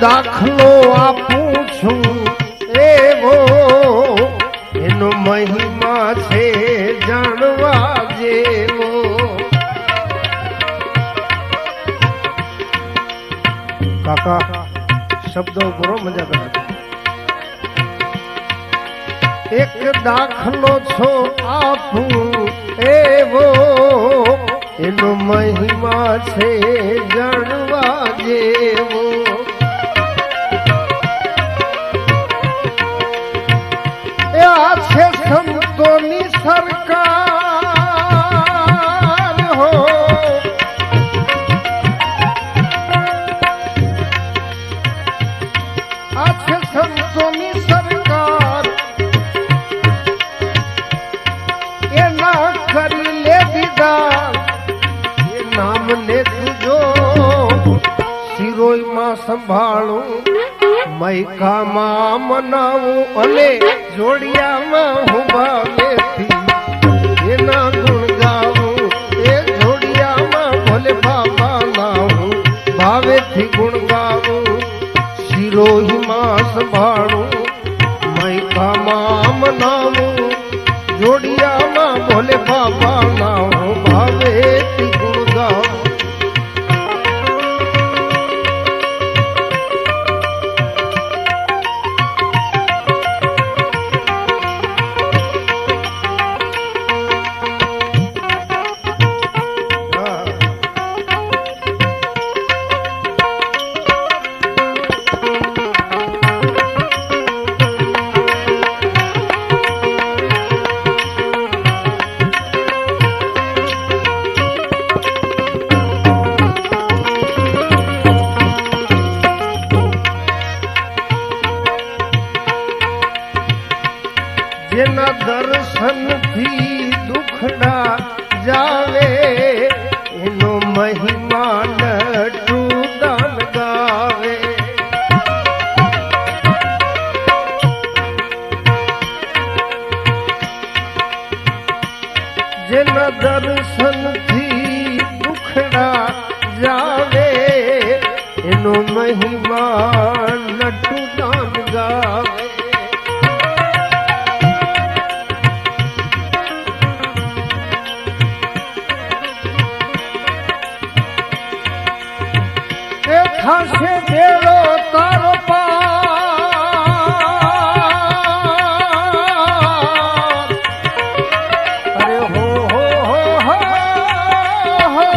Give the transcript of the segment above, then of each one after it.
દાખલો આપું છું એવો એનો મહિમા છે જાણવા જેવો. કાકા શબ્દો પૂરો મજા કરે. એક દાખલો છો આપું એવો એનો મહિમા છે જાણવા જેવો. આ છે સંતોની સરકાર હો, આ છે સંતોની સરકાર. એના કરી લે દીધા એ નામને તુજો શિરોઈમાં સંભાળું, મૈકામાં મનાવું અને જોડિયામાં હું ભાવેથી એના ગુણ ગાવું. એ જોડિયામાં ભલે બાબા નાવું ભાવેથી ગુણ ગાવું. શિરોહીમાં સંભાળું, મૈકામાં મનાવું, જોડિયામાં ભલે બાબા નાવું ભાવેથી ગુણ ગાવું. જેના દર્શનથી દુખડા જાવે એનો મહિમા નટુ દાન ગાવે. જેના દર્શનથી દુખડા જાવે એનો મહિમા નટુ દાન ગાવે. ખાશે દેવો તારો પાર. અરે હો હો હો હો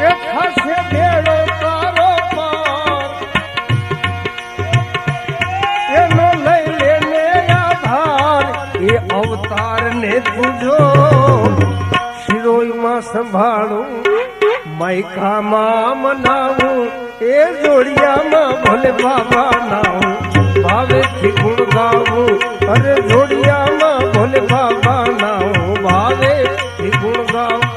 એ ખાશે દેવો તારો પાર. એનો લઈ લેને આધાર એ અવતાર ને તુજો શિરોઈમાં સંભાળું, મૈકામાં મનાવું, એ જોડિયામાં ભલે બાબા નાવું ભાવેથી ગુણ ગાવું. અરે જોડિયામાં ભલે બાબા નાવું ભાવેથી ગુણ ગાવું.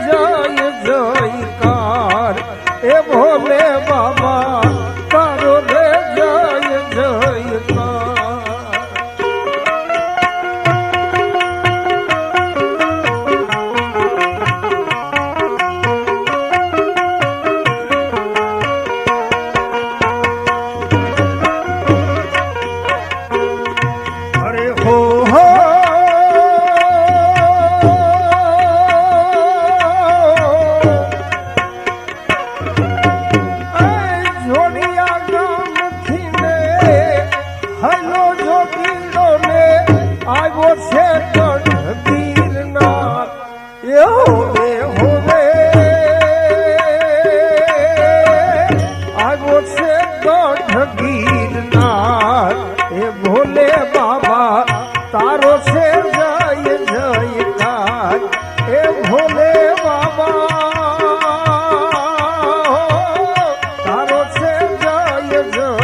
જય જયકાર એ ભોલે બાબા તારો રે જય જયકાર ભોલે બાબા તારો છે જય જયકાર એ ભોલે બાબા તારો છે જય જયકાર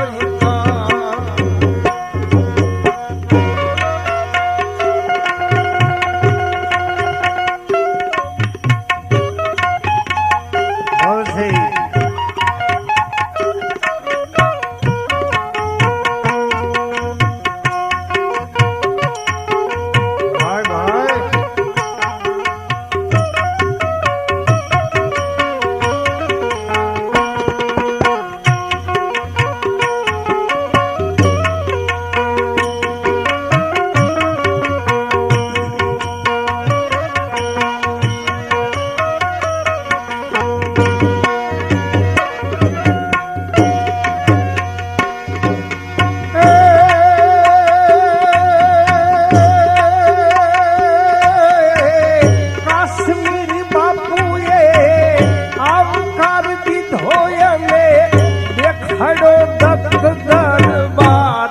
દરબાર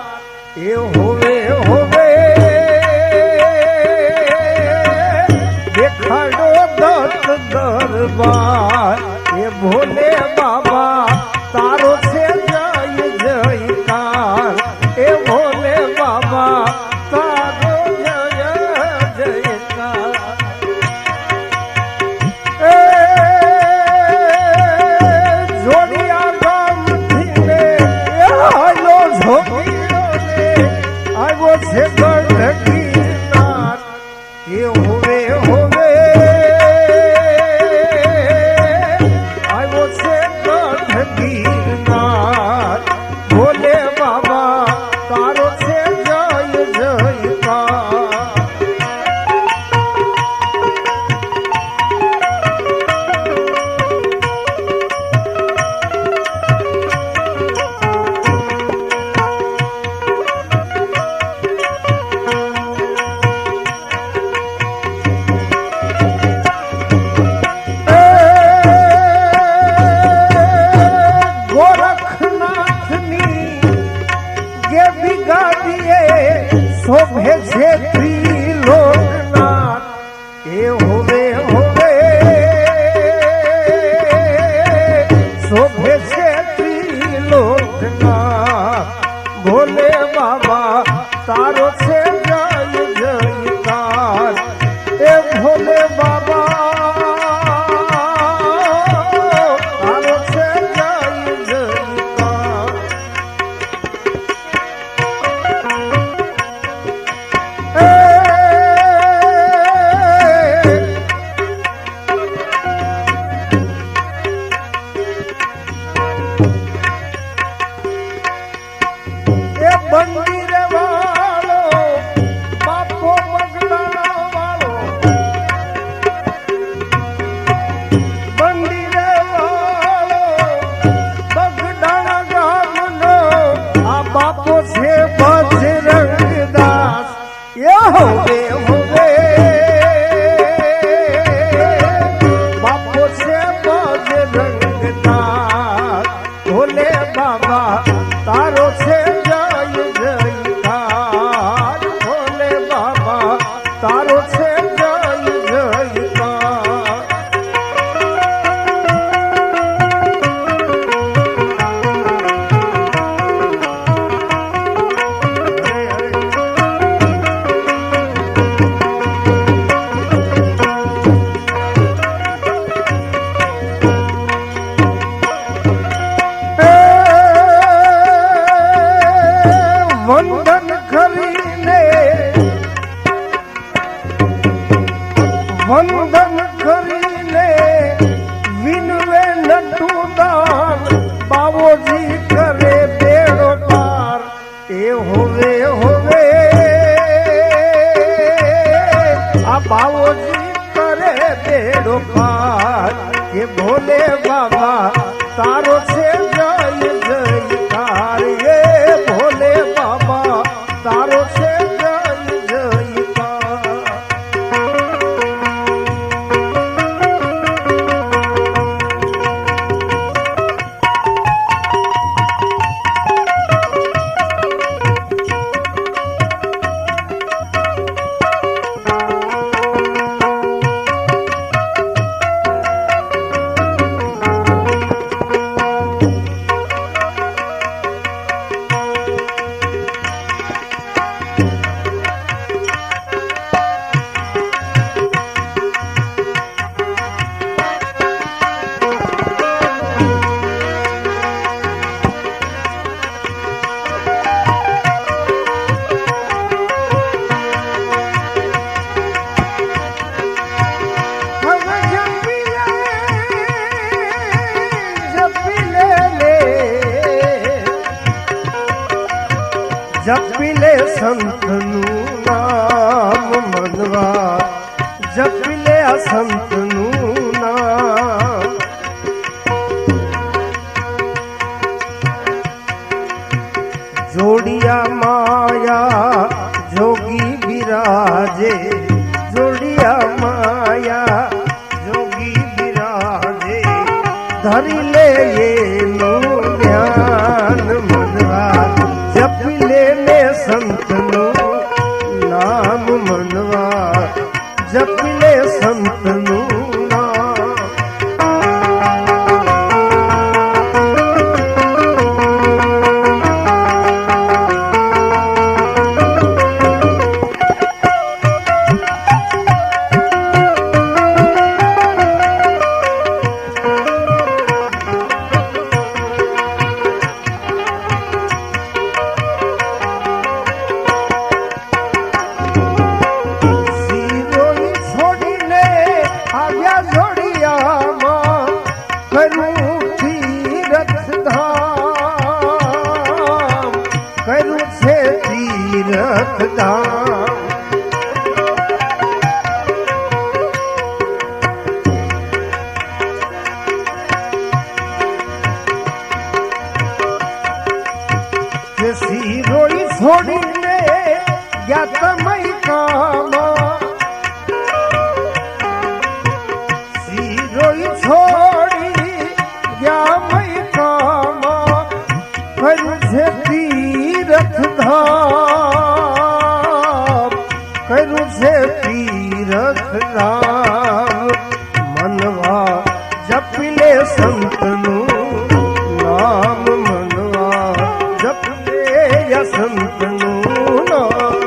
એ હોવે હોવે દેખાડો દત્ત દરબાર એ ભોલે બાબા તારો છે જય જયકાર એ ભોલે બાબા તારો જય જયકાર આવ્યો છે ગઢગીરનાથ એ હોવે હોવે પાર કે ભોલે બાબા તારો છે જય જયકાર એ ભોલે બાબા તારો છે જય જયકાર જપી લે સંતનું નામ મનવા જપી લે આ સંતનું નામ જોડિયા માયા જોગી બિરાજે જોડિયા માયા જોગી બિરાજે ધરી લે એનું ધ્યાન મનવા જપી લે ને સંતનું નામ મનવા જપી લે સંતનું નામ રોઈ છોડીને ગયા તમે કામા રોઈ છોડી ગયા મય કામા કર્યું છે તીરથ ધામ કર્યું છે તીરથ ધામ મનવા જપી લે સંતનું નામ મનવા જપી લે સંતનું નામ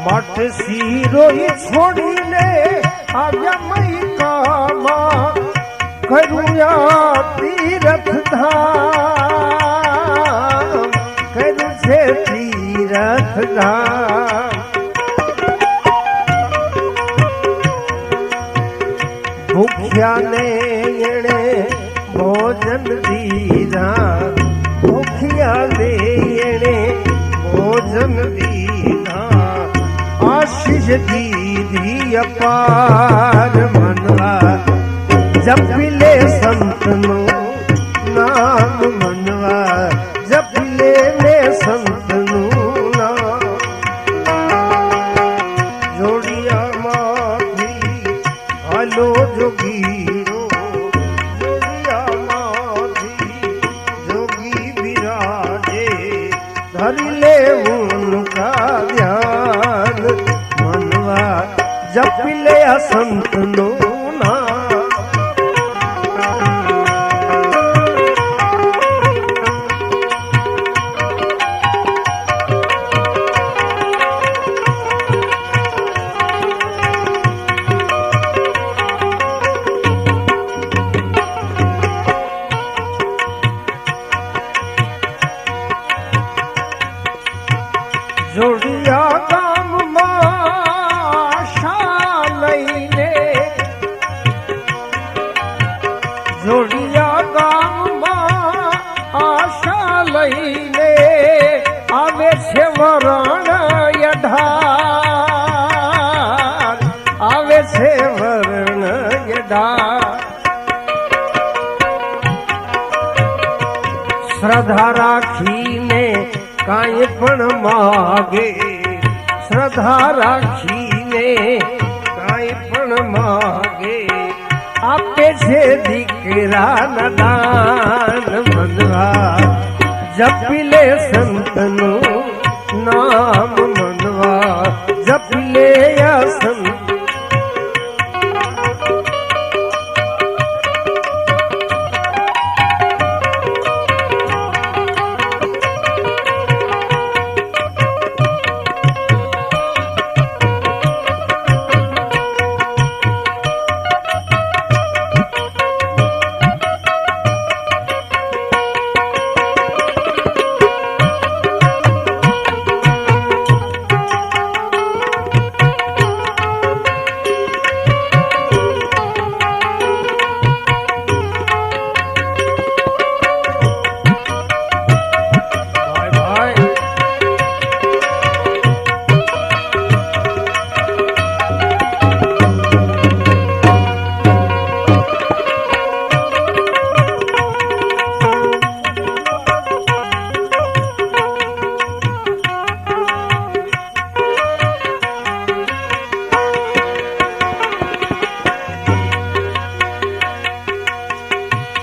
માટે શિરોઈ છોડીને આવ્યા મૈકામાં કર્યા તીરથ ધામ કર્યું છે તીરથ ધામ ભૂખ્યાને એણે ભોજન દીધા ભૂખ્યાને એણે ભોજન દીધા આશીષ દીધી અપાર મનવા જપી લે સંતનું નામ મનવા જપી લે ને સંતનું નામ જોડિયામાંથી હાલો જોગીરો જોડિયામાંથી જોગી બિરાજે ધરી લે ઉનકા ધ્યાન મનવા જપી લે આ સંતનું નામ ડા શ્રદ્ધા રાખીને કાંઈ પણ માગે શ્રદ્ધા રાખીને કાંઈ પણ માગે આપે છે દીકરાના દાન મનવા જપી લે સંતનું નામ મનવા જપી લે આ સંત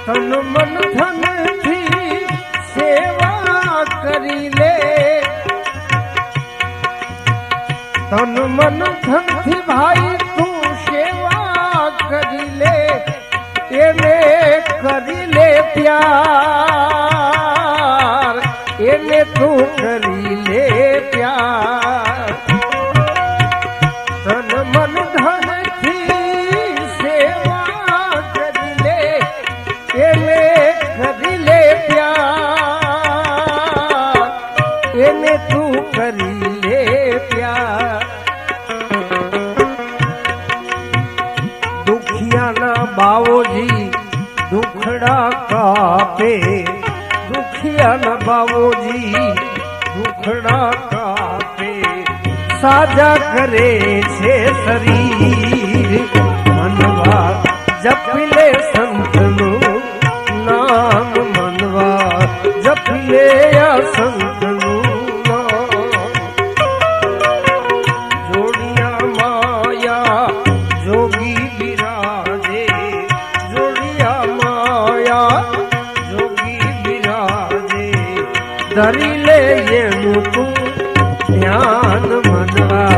તન મન ધનથી સેવા કરી લે તન મન ધનથી ભાઈ તું સેવા કરી લે એને કરી લે પ્યાર એને તું કરી લે પ્યાર તન મન ધનથી સેવા કરી લે એને કરી લે પ્યાર એને તું કરી લે પ્યાર દુખિયાના બાવોજી દુખડા કાપે દુખિયાના બાવોજી દુખડા કાપે સાજા કરે છે શરીર મનવા જપી લે સંતનું નામ મનવા જપી લે આ સંતનું નામ જોડિયા માયા જોગી બિરાજે જોડિયા માયા જોગી બિરાજે ધરી લે એનું તું ધ્યાન મનવા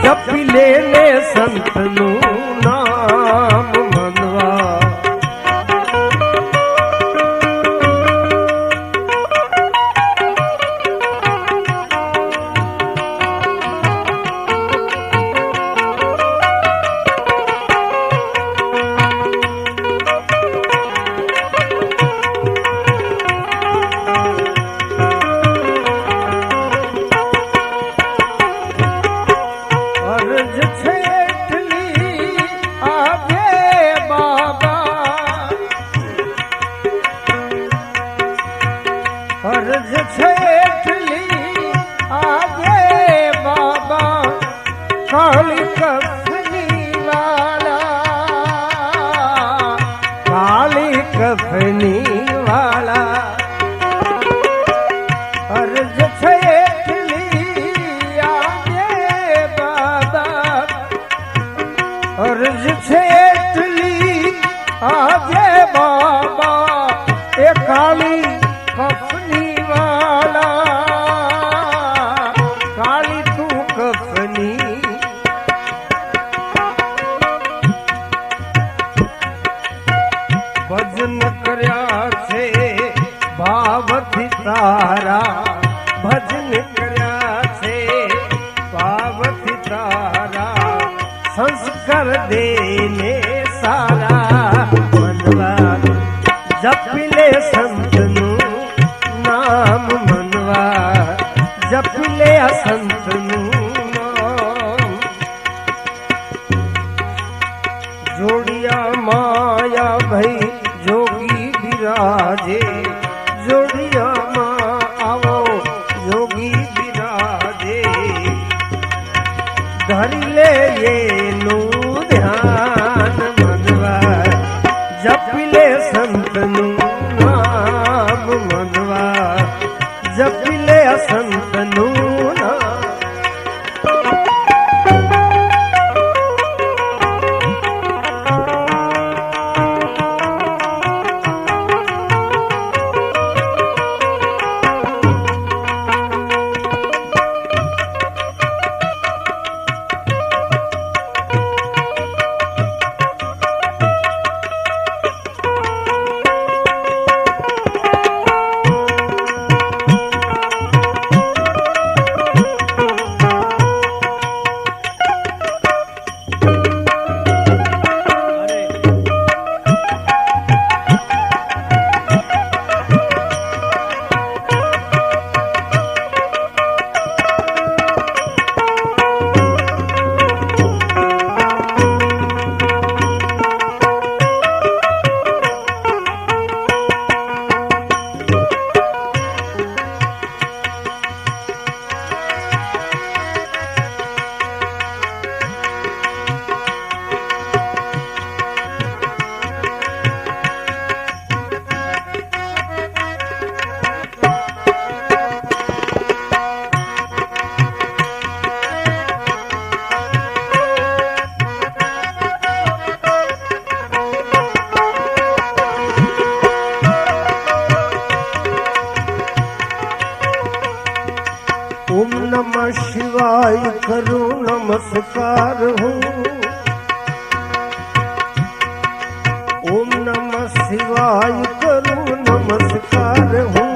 જપી લે ને સંતનું નામ મનવા અરજ છે એટલી આજે બાબા અરજ છે એટલી આજે બાબા કાળી કફની વાલા કાળી કફની વાલા અરજ છે અરજ છે એટલી આજે બાબા એ કાળી કફની વાલા કાળી તું કફની ભજન કર્યા છે ભાવથી તારા ભજન કર્યા છે ભાવથી તારા સંસ્કાર દેને સારા મનવા જપી લે સંતનું નામ મનવા જપી લે આ સંતનું નામ જોડિયા માયા ભાઈ જોગી બિરાજે જોડિયામાં આવો જોગી બિરાજે ધરી લે એનું ધ્યાન મનવા हूँ। ओम नमः शिवाय करूँ नमस्कार हूँ।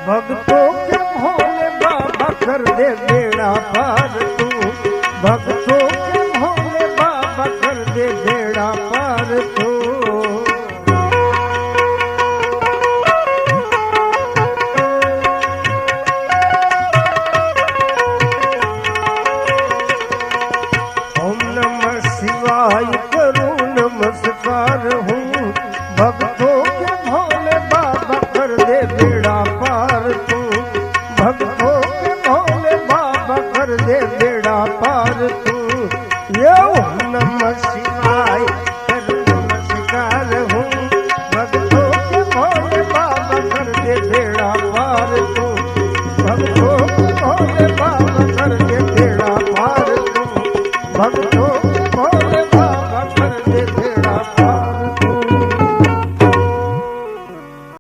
भक्तों के भोले बाबा कर दे बेड़ा पार तू। भक्तों के भोले बाबा कर दे बेड़ा पार तू। नमस्कार हूँ। भक्तों के भोले बाबा कर दे बेड़ा पार तू। भक्तों के भोले बाबा कर दे बेड़ा पार तू। ये ओम नमः शिवाय करूँ नमस्कार हूँ। भक्तों के भोले बाबा कर दे बेड़ा पार तू। भक्तों के भोले बाबा